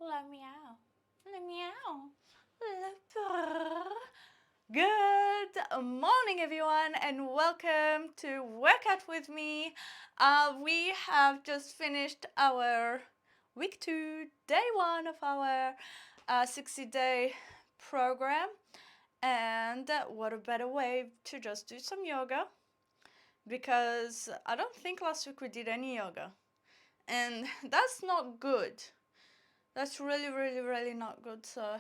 Let me out. Let me out. Good morning, everyone, and welcome to Workout with me. We have just finished our week 2, day 1 of our 60-day program. And what a better way to just do some yoga, because I don't think last week we did any yoga. And that's not good. That's really, really, really not good. So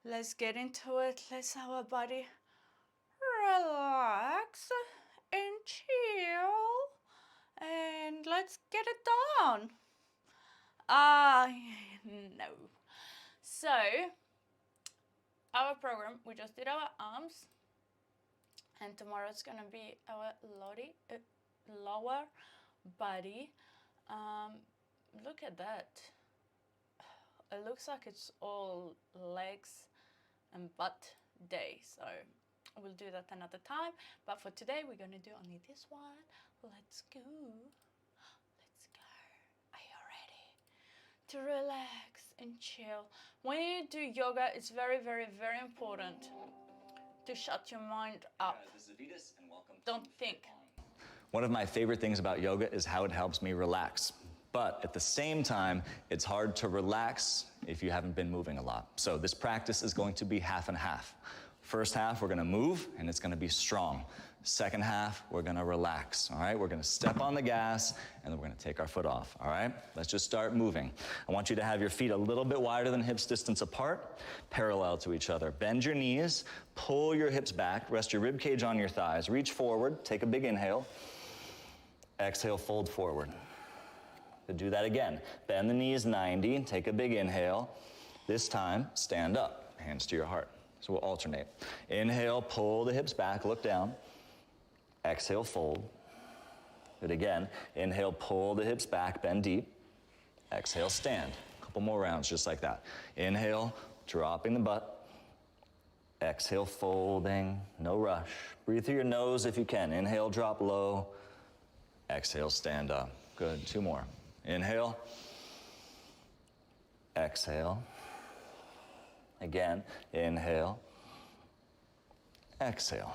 let's get into it. Let's have our body relax and chill. And let's get it done. No. So, our program, we just did our arms. And tomorrow it's gonna be our lower body. Look at that. It looks like it's all legs and butt day, so we'll do that another time. But for today, we're gonna do only this one. Let's go. Let's go. Are you ready to relax and chill? When you do yoga, it's very, very, very important to shut your mind up. This is Avitas, and welcome to Don't think. One of my favorite things about yoga is how it helps me relax. But at the same time, it's hard to relax if you haven't been moving a lot. So this practice is going to be half and half. First half, we're gonna move, and it's gonna be strong. Second half, we're gonna relax, all right? We're gonna step on the gas, and then we're gonna take our foot off, all right? Let's just start moving. I want you to have your feet a little bit wider than hips distance apart, parallel to each other. Bend your knees, pull your hips back, rest your rib cage on your thighs, reach forward, take a big inhale. Exhale, fold forward. Do that again. Bend the knees 90, take a big inhale. This time, stand up, hands to your heart. So we'll alternate. Inhale, pull the hips back, look down. Exhale, fold. Do it again. Inhale, pull the hips back, bend deep. Exhale, stand. A couple more rounds just like that. Inhale, dropping the butt. Exhale, folding, no rush. Breathe through your nose if you can. Inhale, drop low. Exhale, stand up. Good, 2 more. Inhale. Exhale. Again, inhale. Exhale.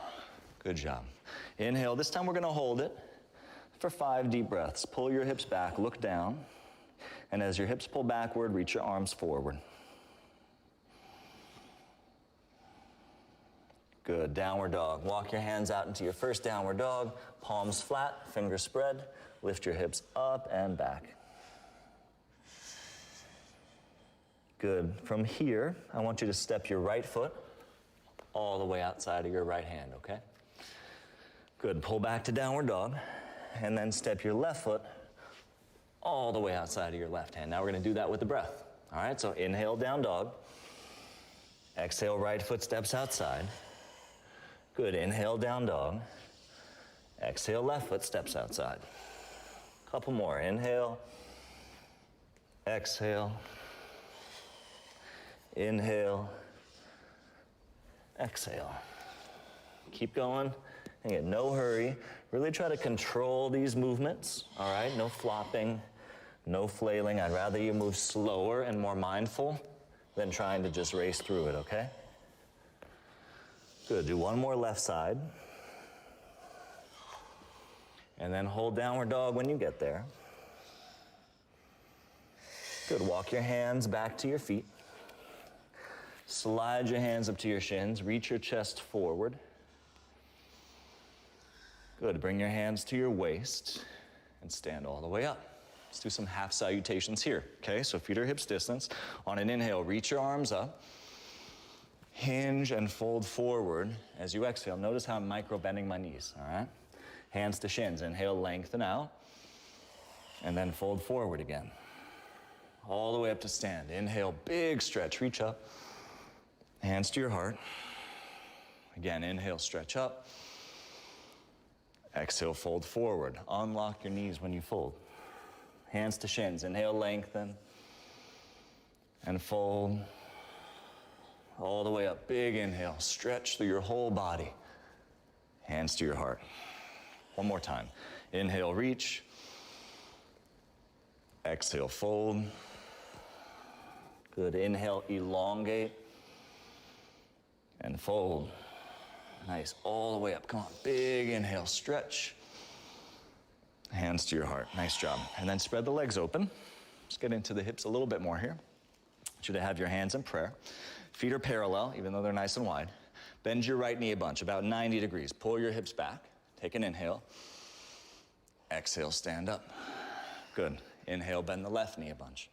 Good job. Inhale, this time we're gonna hold it for 5 deep breaths. Pull your hips back, look down, and as your hips pull backward, reach your arms forward. Good, downward dog. Walk your hands out into your first downward dog, palms flat, fingers spread, lift your hips up and back. Good. From here, I want you to step your right foot all the way outside of your right hand, okay? Good. Pull back to downward dog, and then step your left foot all the way outside of your left hand. Now we're gonna do that with the breath. All right, so inhale, down dog. Exhale, right foot steps outside. Good. Inhale, down dog. Exhale, left foot steps outside. Couple more. Inhale. Exhale. Inhale. Exhale. Keep going. Again, no hurry. Really try to control these movements, all right? No flopping, no flailing. I'd rather you move slower and more mindful than trying to just race through it, okay? Good. Do one more left side. And then hold downward dog when you get there. Good. Walk your hands back to your feet. Slide your hands up to your shins. Reach your chest forward. Good. Bring your hands to your waist and stand all the way up. Let's do some half salutations here. Okay, so feet are hips distance. On an inhale, reach your arms up. Hinge and fold forward. As you exhale, notice how I'm micro bending my knees, all right? Hands to shins. Inhale, lengthen out. And then fold forward again. All the way up to stand. Inhale, big stretch, reach up. Hands to your heart. Again, inhale, stretch up. Exhale, fold forward. Unlock your knees when you fold. Hands to shins. Inhale, lengthen. And fold. All the way up. Big inhale. Stretch through your whole body. Hands to your heart. One more time. Inhale, reach. Exhale, fold. Good, inhale, elongate. And fold. Nice, all the way up, come on. Big inhale, stretch. Hands to your heart, nice job. And then spread the legs open. Let's get into the hips a little bit more here. I want you to have your hands in prayer. Feet are parallel, even though they're nice and wide. Bend your right knee a bunch, about 90 degrees. Pull your hips back. Take an inhale. Exhale, stand up. Good. Inhale, bend the left knee a bunch.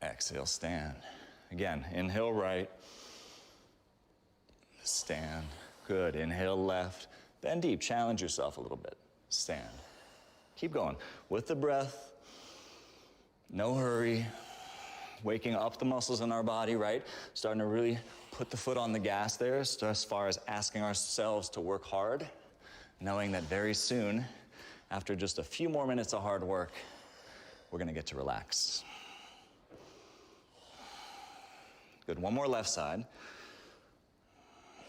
Exhale, stand. Again, inhale right. Stand. Good. Inhale left. Bend deep. Challenge yourself a little bit. Stand. Keep going. With the breath. No hurry. Waking up the muscles in our body, right? Starting to really put the foot on the gas there as far as asking ourselves to work hard, knowing that very soon, after just a few more minutes of hard work, we're going to get to relax. Good. One more left side.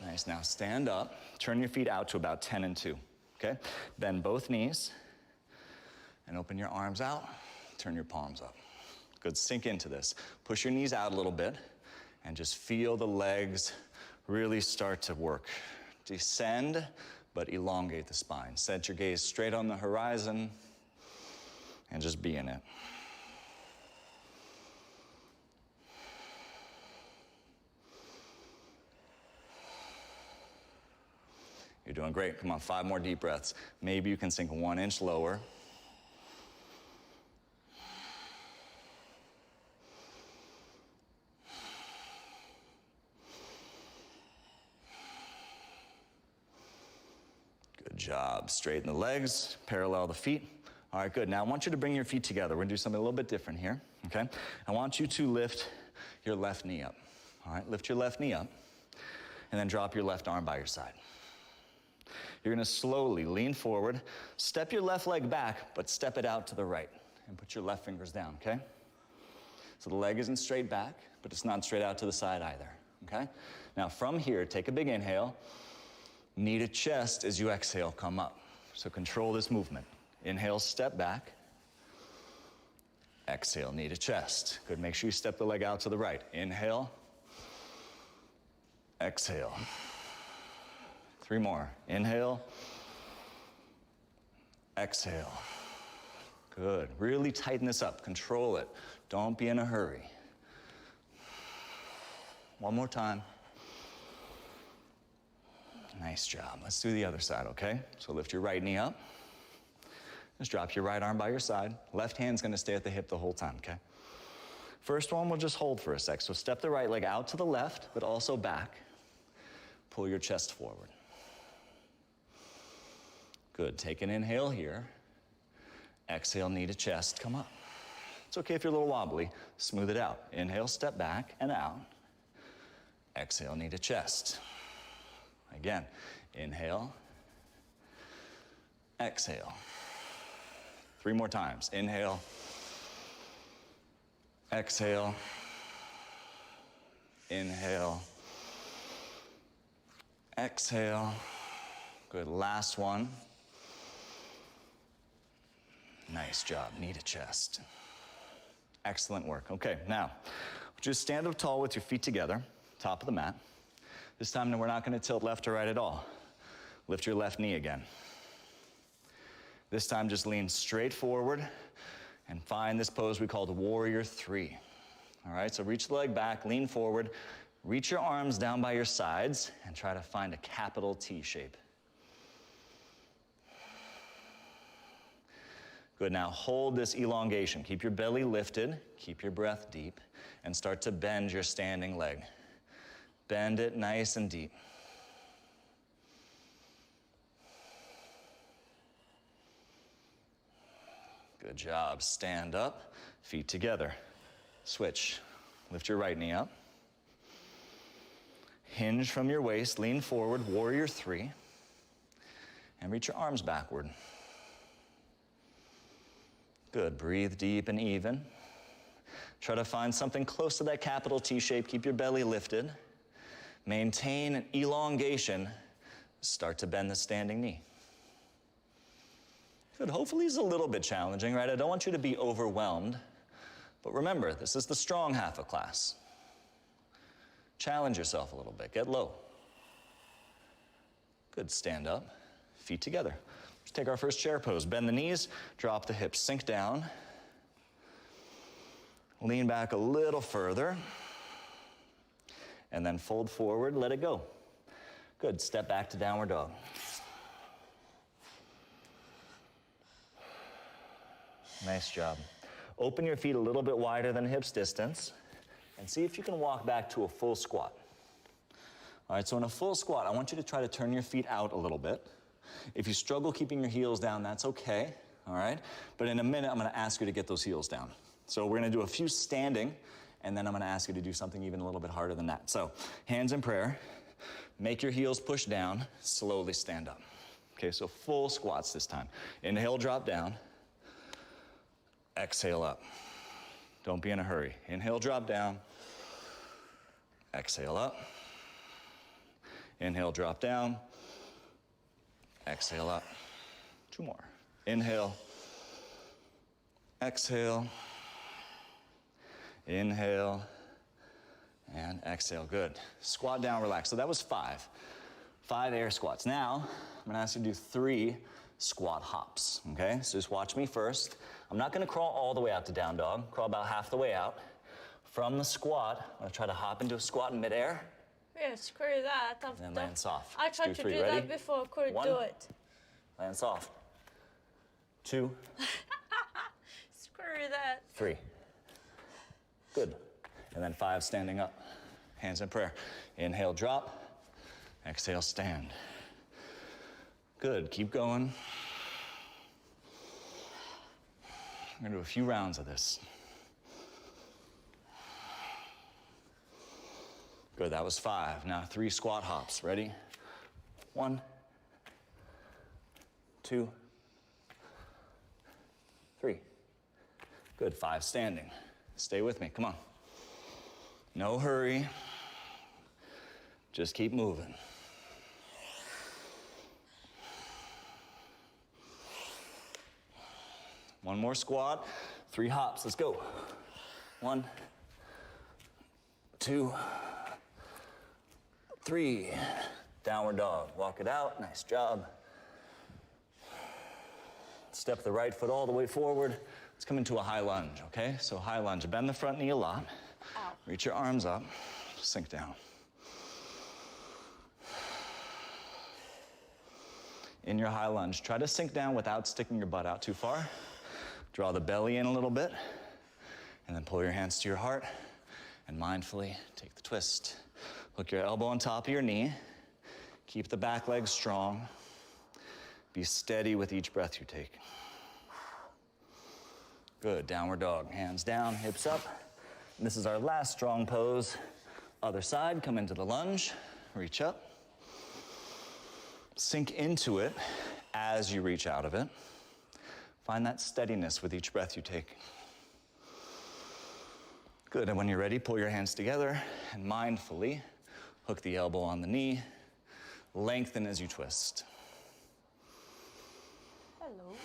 Nice. Now stand up. Turn your feet out to about 10 and 2. Okay? Bend both knees and open your arms out. Turn your palms up. Good. Sink into this. Push your knees out a little bit and just feel the legs really start to work. Descend, but elongate the spine. Set your gaze straight on the horizon and just be in it. You're doing great. Come on, 5 more deep breaths. Maybe you can sink 1 inch lower. Good job. Straighten the legs, parallel the feet. All right, good. Now I want you to bring your feet together. We're gonna do something a little bit different here, okay? I want you to lift your left knee up. All right, lift your left knee up, and then drop your left arm by your side. You're gonna slowly lean forward, step your left leg back, but step it out to the right, and put your left fingers down, okay? So the leg isn't straight back, but it's not straight out to the side either, okay? Now from here, take a big inhale, knee to chest as you exhale, come up. So control this movement. Inhale, step back. Exhale, knee to chest. Good, make sure you step the leg out to the right. Inhale. Exhale. 3 more. Inhale. Exhale. Good. Really tighten this up. Control it. Don't be in a hurry. 1 more time. Nice job. Let's do the other side, okay? So lift your right knee up. Just drop your right arm by your side. Left hand's gonna stay at the hip the whole time, okay? First one, we'll just hold for a sec. So step the right leg out to the left, but also back. Pull your chest forward. Good. Take an inhale here. Exhale, knee to chest, come up. It's okay if you're a little wobbly. Smooth it out. Inhale, step back and out. Exhale, knee to chest. Again, inhale. Exhale. 3 more times. Inhale. Exhale. Inhale. Exhale. Good. Last one. Nice job. Knee to chest. Excellent work. Okay, now, just stand up tall with your feet together, top of the mat. This time, we're not going to tilt left or right at all. Lift your left knee again. This time, just lean straight forward and find this pose we call the Warrior 3. All right, so reach the leg back, lean forward, reach your arms down by your sides, and try to find a capital T shape. Good, now hold this elongation. Keep your belly lifted, keep your breath deep, and start to bend your standing leg. Bend it nice and deep. Good job. Stand up, feet together. Switch. Lift your right knee up. Hinge from your waist, lean forward, Warrior 3. And reach your arms backward. Good, breathe deep and even. Try to find something close to that capital T shape. Keep your belly lifted. Maintain an elongation. Start to bend the standing knee. Good, hopefully it's a little bit challenging, right? I don't want you to be overwhelmed, But remember, this is the strong half of class. Challenge yourself a little bit. Get low. Good. Stand up. Feet together. Let's take our first chair pose. Bend the knees, drop the hips, sink down. Lean back a little further. And then fold forward, let it go. Good. Step back to downward dog. Nice job. Open your feet a little bit wider than hips distance and see if you can walk back to a full squat. All right, so in a full squat, I want you to try to turn your feet out a little bit. If you struggle keeping your heels down, that's okay, all right? But in a minute, I'm gonna ask you to get those heels down. So we're gonna do a few standing, and then I'm gonna ask you to do something even a little bit harder than that. So hands in prayer, make your heels push down, slowly stand up. Okay, so full squats this time. Inhale, drop down. Exhale up. Don't be in a hurry. Inhale, drop down. Exhale up. Inhale, drop down. Exhale up. 2 more. Inhale. Exhale. Inhale. And exhale. Good. Squat down, relax. So that was 5. 5 air squats. Now, I'm gonna ask you to do 3 squat hops, okay? So just watch me first. I'm not gonna crawl all the way out to down dog. Crawl about half the way out. From the squat, I'm gonna try to hop into a squat in midair. Yeah, screw that. And then land soft. I tried to do that before, couldn't do it. Land soft. 2. Screw that. 3. Good. And then 5, standing up. Hands in prayer. Inhale, drop. Exhale, stand. Good, keep going. I'm gonna do a few rounds of this. Good, that was 5. Now 3 squat hops. Ready? 1, 2, 3. Good, 5 standing. Stay with me, come on. No hurry. Just keep moving. One more squat, 3 hops, let's go. 1, 2, 3. Downward dog, walk it out, nice job. Step the right foot all the way forward. Let's come into a high lunge, okay? So high lunge, bend the front knee a lot. Ow. Reach your arms up, sink down. In your high lunge, try to sink down without sticking your butt out too far. Draw the belly in a little bit, and then pull your hands to your heart, and mindfully take the twist. Hook your elbow on top of your knee. Keep the back leg strong. Be steady with each breath you take. Good, downward dog. Hands down, hips up. And this is our last strong pose. Other side, come into the lunge, reach up. Sink into it as you reach out of it. Find that steadiness with each breath you take. Good, and when you're ready, pull your hands together and mindfully hook the elbow on the knee. Lengthen as you twist. Hello.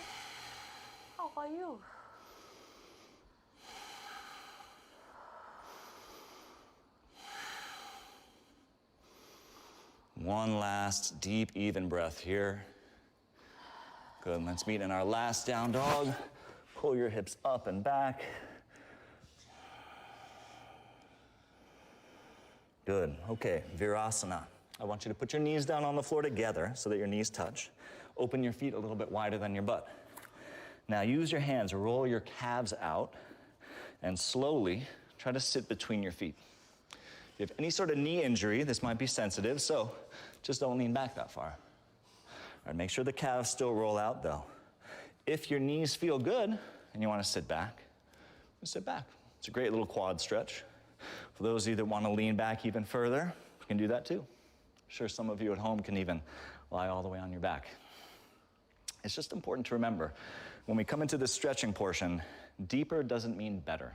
How are you? One last deep, even breath here. Good, let's meet in our last down dog. Pull your hips up and back. Good, okay, Virasana. I want you to put your knees down on the floor together so that your knees touch. Open your feet a little bit wider than your butt. Now use your hands, roll your calves out, and slowly try to sit between your feet. If you have any sort of knee injury, this might be sensitive, so just don't lean back that far. All right, make sure the calves still roll out though. If your knees feel good and you want to sit back, just sit back. It's a great little quad stretch. For those of you that want to lean back even further, you can do that too. I'm sure some of you at home can even lie all the way on your back. It's just important to remember, when we come into this stretching portion, deeper doesn't mean better.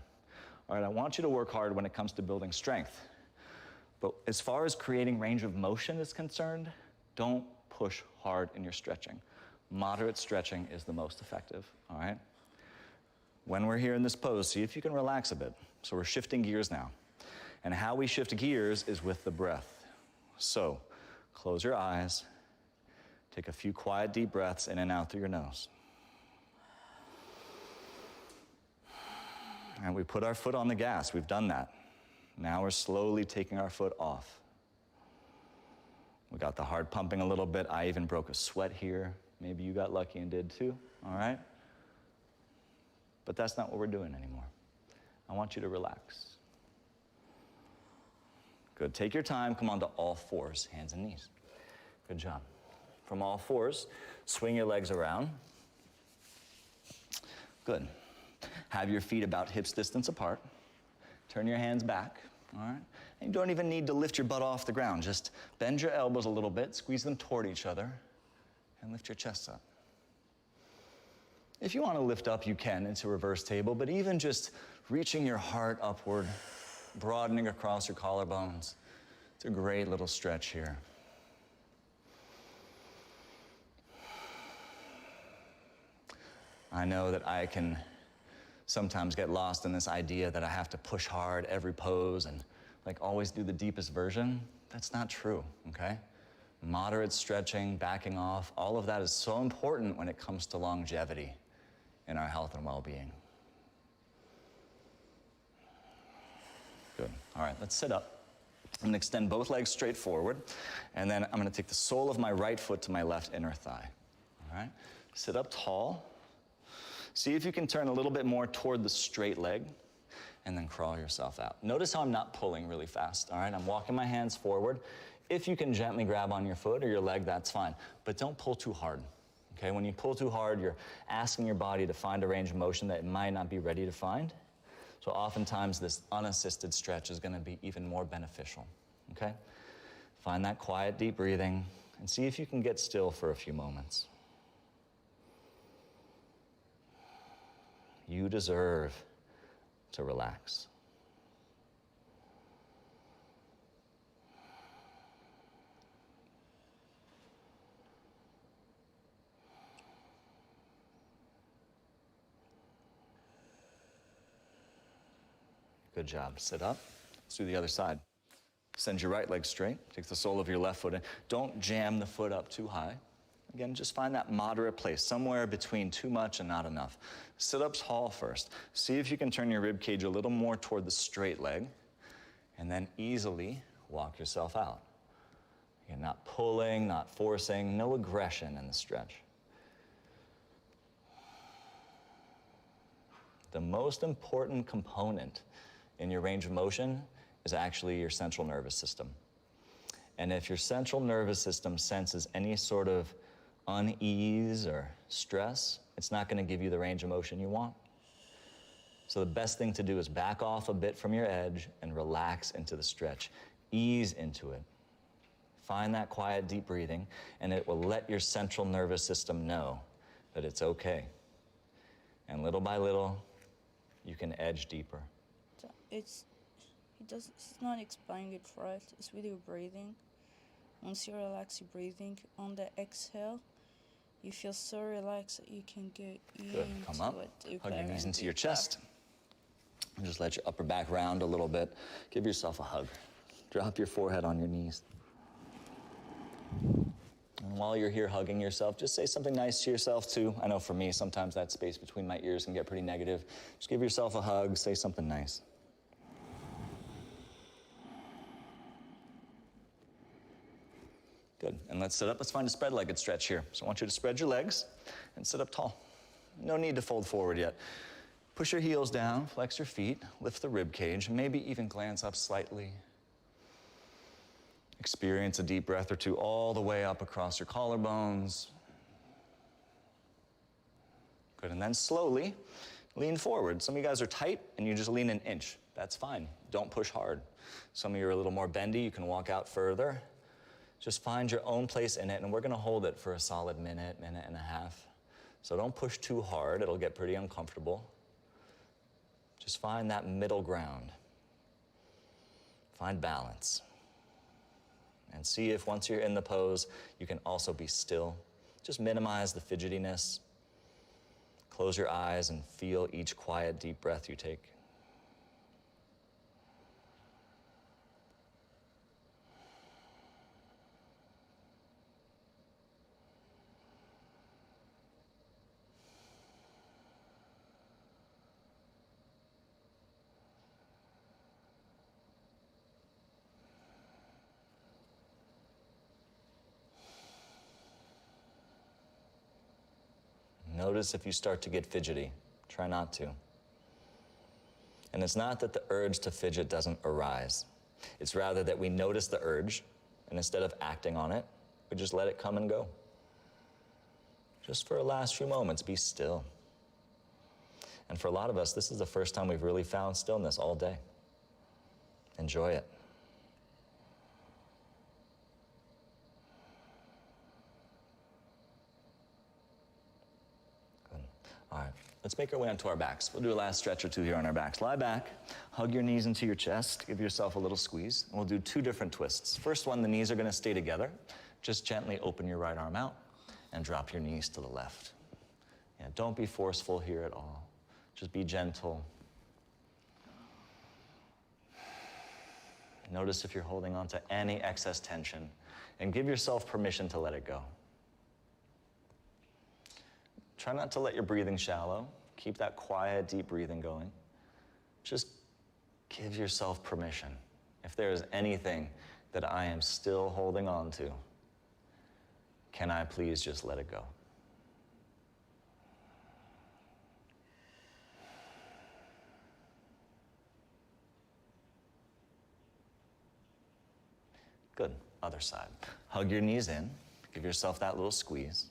All right, I want you to work hard when it comes to building strength. But as far as creating range of motion is concerned, don't push hard in your stretching. Moderate stretching is the most effective, all right? When we're here in this pose, see if you can relax a bit. So we're shifting gears now. And how we shift gears is with the breath. So close your eyes, take a few quiet, deep breaths in and out through your nose. And we put our foot on the gas. We've done that. Now we're slowly taking our foot off. We got the heart pumping a little bit. I even broke a sweat here. Maybe you got lucky and did too, all right? But that's not what we're doing anymore. I want you to relax. Good, take your time, come onto all fours, hands and knees. Good job. From all fours, swing your legs around. Good. Have your feet about hips distance apart. Turn your hands back, all right? And you don't even need to lift your butt off the ground. Just bend your elbows a little bit, squeeze them toward each other, and lift your chest up. If you want to lift up, you can into reverse table, but even just reaching your heart upward, broadening across your collarbones, it's a great little stretch here. I know that I can sometimes get lost in this idea that I have to push hard every pose and like always do the deepest version. That's not true, okay? Moderate stretching, backing off, all of that is so important when it comes to longevity in our health and well-being. Good, all right, let's sit up. I'm gonna extend both legs straight forward, and then I'm gonna take the sole of my right foot to my left inner thigh, all right? Sit up tall. See if you can turn a little bit more toward the straight leg, and then crawl yourself out. Notice how I'm not pulling really fast, all right? I'm walking my hands forward. If you can gently grab on your foot or your leg, that's fine, but don't pull too hard, okay? When you pull too hard, you're asking your body to find a range of motion that it might not be ready to find. So oftentimes this unassisted stretch is gonna be even more beneficial, okay? Find that quiet, deep breathing, and see if you can get still for a few moments. You deserve to relax. Good job. Sit up. Let's do the other side. Send your right leg straight. Take the sole of your left foot in. Don't jam the foot up too high. Again, just find that moderate place, somewhere between too much and not enough. Sit up tall first. See if you can turn your rib cage a little more toward the straight leg, and then easily walk yourself out. You're not pulling, not forcing, no aggression in the stretch. The most important component in your range of motion is actually your central nervous system. And if your central nervous system senses any sort of unease or stress, it's not going to give you the range of motion you want. So the best thing to do is back off a bit from your edge and relax into the stretch. Ease into it. Find that quiet, deep breathing, and it will let your central nervous system know that it's okay. And little by little, you can edge deeper. He's not explaining it right. It's with your breathing. Once you relax your breathing, on the exhale, you feel so relaxed that you can go Good. Come up, hug your knees into your chest. And just let your upper back round a little bit. Give yourself a hug. Drop your forehead on your knees. And while you're here hugging yourself, just say something nice to yourself too. I know for me, sometimes that space between my ears can get pretty negative. Just give yourself a hug, say something nice. Good, and let's sit up. Let's find a spread-legged stretch here. So I want you to spread your legs and sit up tall. No need to fold forward yet. Push your heels down, flex your feet, lift the rib cage, maybe even glance up slightly. Experience a deep breath or two all the way up across your collarbones. Good, and then slowly lean forward. Some of you guys are tight and you just lean an inch. That's fine, don't push hard. Some of you are a little more bendy, you can walk out further. Just find your own place in it, and we're gonna hold it for a solid minute, minute and a half. So don't push too hard, it'll get pretty uncomfortable. Just find that middle ground. Find balance. And see if once you're in the pose, you can also be still. Just minimize the fidgetiness. Close your eyes and feel each quiet, deep breath you take. Notice if you start to get fidgety. Try not to. And it's not that the urge to fidget doesn't arise. It's rather that we notice the urge, and instead of acting on it, we just let it come and go. Just for the last few moments, be still. And for a lot of us, this is the first time we've really found stillness all day. Enjoy it. All right, let's make our way onto our backs. We'll do a last stretch or two here on our backs. Lie back, hug your knees into your chest, give yourself a little squeeze, and we'll do 2 different twists. First one, the knees are gonna stay together. Just gently open your right arm out and drop your knees to the left. Yeah, don't be forceful here at all. Just be gentle. Notice if you're holding on to any excess tension, and give yourself permission to let it go. Try not to let your breathing shallow. Keep that quiet, deep breathing going. Just give yourself permission. If there is anything that I am still holding on to, can I please just let it go? Good. Other side. Hug your knees in. Give yourself that little squeeze.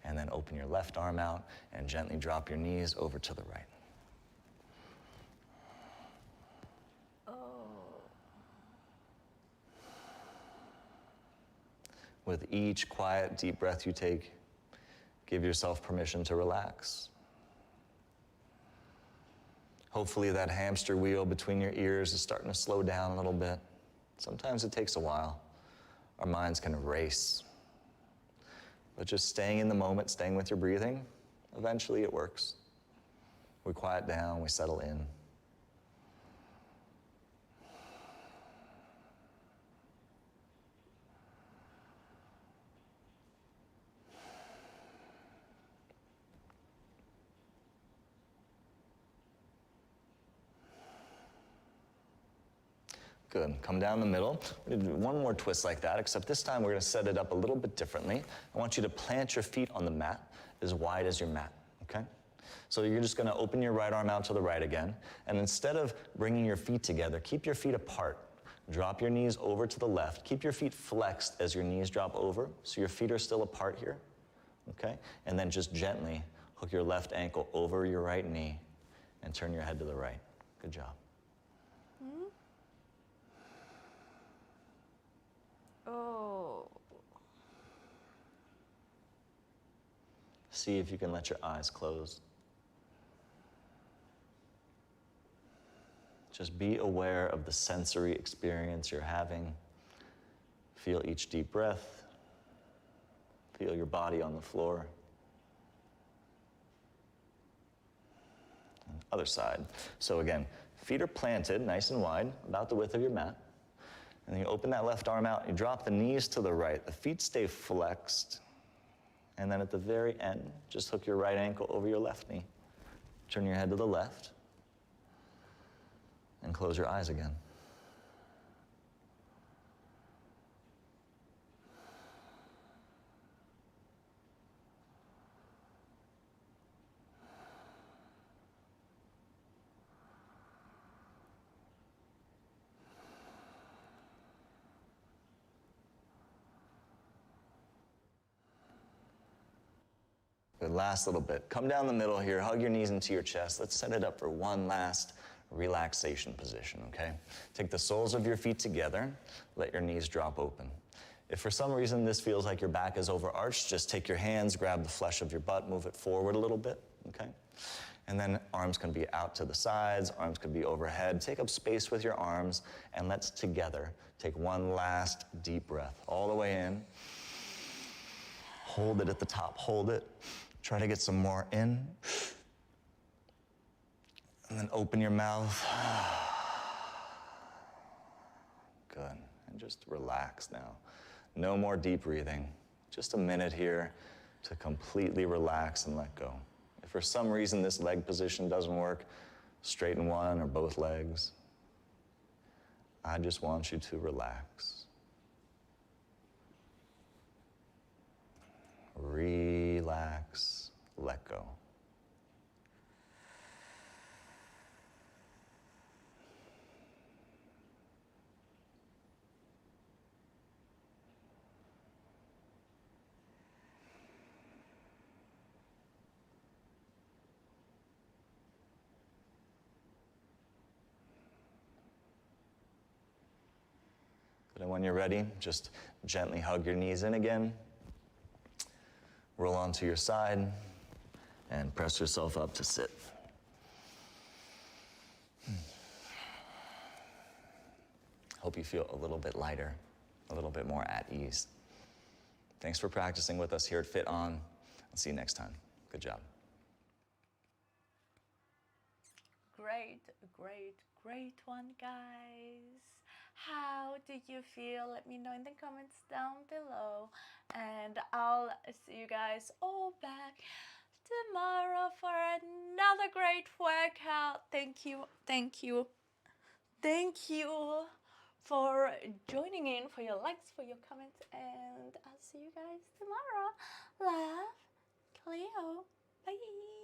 And then open your left arm out and gently drop your knees over to the right. With each quiet, deep breath you take, give yourself permission to relax. Hopefully that hamster wheel between your ears is starting to slow down a little bit. Sometimes it takes a while. Our minds can race. But just staying in the moment, staying with your breathing, eventually it works. We quiet down, we settle in. Good. Come down the middle. We're gonna do one more twist like that, except this time we're gonna set it up a little bit differently. I want you to plant your feet on the mat as wide as your mat, okay? So you're just gonna open your right arm out to the right again, and instead of bringing your feet together, keep your feet apart. Drop your knees over to the left. Keep your feet flexed as your knees drop over, so your feet are still apart here, okay? And then just gently hook your left ankle over your right knee and turn your head to the right. Good job. Oh. See if you can let your eyes close. Just be aware of the sensory experience you're having. Feel each deep breath. Feel your body on the floor. And other side. So again, feet are planted nice and wide, about the width of your mat. And then you open that left arm out, you drop the knees to the right, the feet stay flexed. And then at the very end, just hook your right ankle over your left knee. Turn your head to the left. And close your eyes again. Good, last little bit. Come down the middle here, hug your knees into your chest. Let's set it up for one last relaxation position, okay? Take the soles of your feet together, let your knees drop open. If for some reason this feels like your back is overarched, just take your hands, grab the flesh of your butt, move it forward a little bit, okay? And then arms can be out to the sides, arms can be overhead. Take up space with your arms, and let's together take one last deep breath all the way in. Hold it at the top, hold it. Try to get some more in, And then open your mouth. Good. And just relax now. No more deep breathing. Just a minute here to completely relax and let go. If for some reason this leg position doesn't work, straighten one or both legs. I just want you to relax. Relax, let go. And when you're ready, just gently hug your knees in again. Roll onto your side and press yourself up to sit. Hope you feel a little bit lighter, a little bit more at ease. Thanks for practicing with us here at Fit On. I'll see you next time. Good job. Great, great, great one, guys. How did you feel? Let me know in the comments down below. And I'll see you guys all back tomorrow for another great workout. Thank you, thank you, thank you for joining in, for your likes, for your comments. And I'll see you guys tomorrow. Love, Cleo. Bye.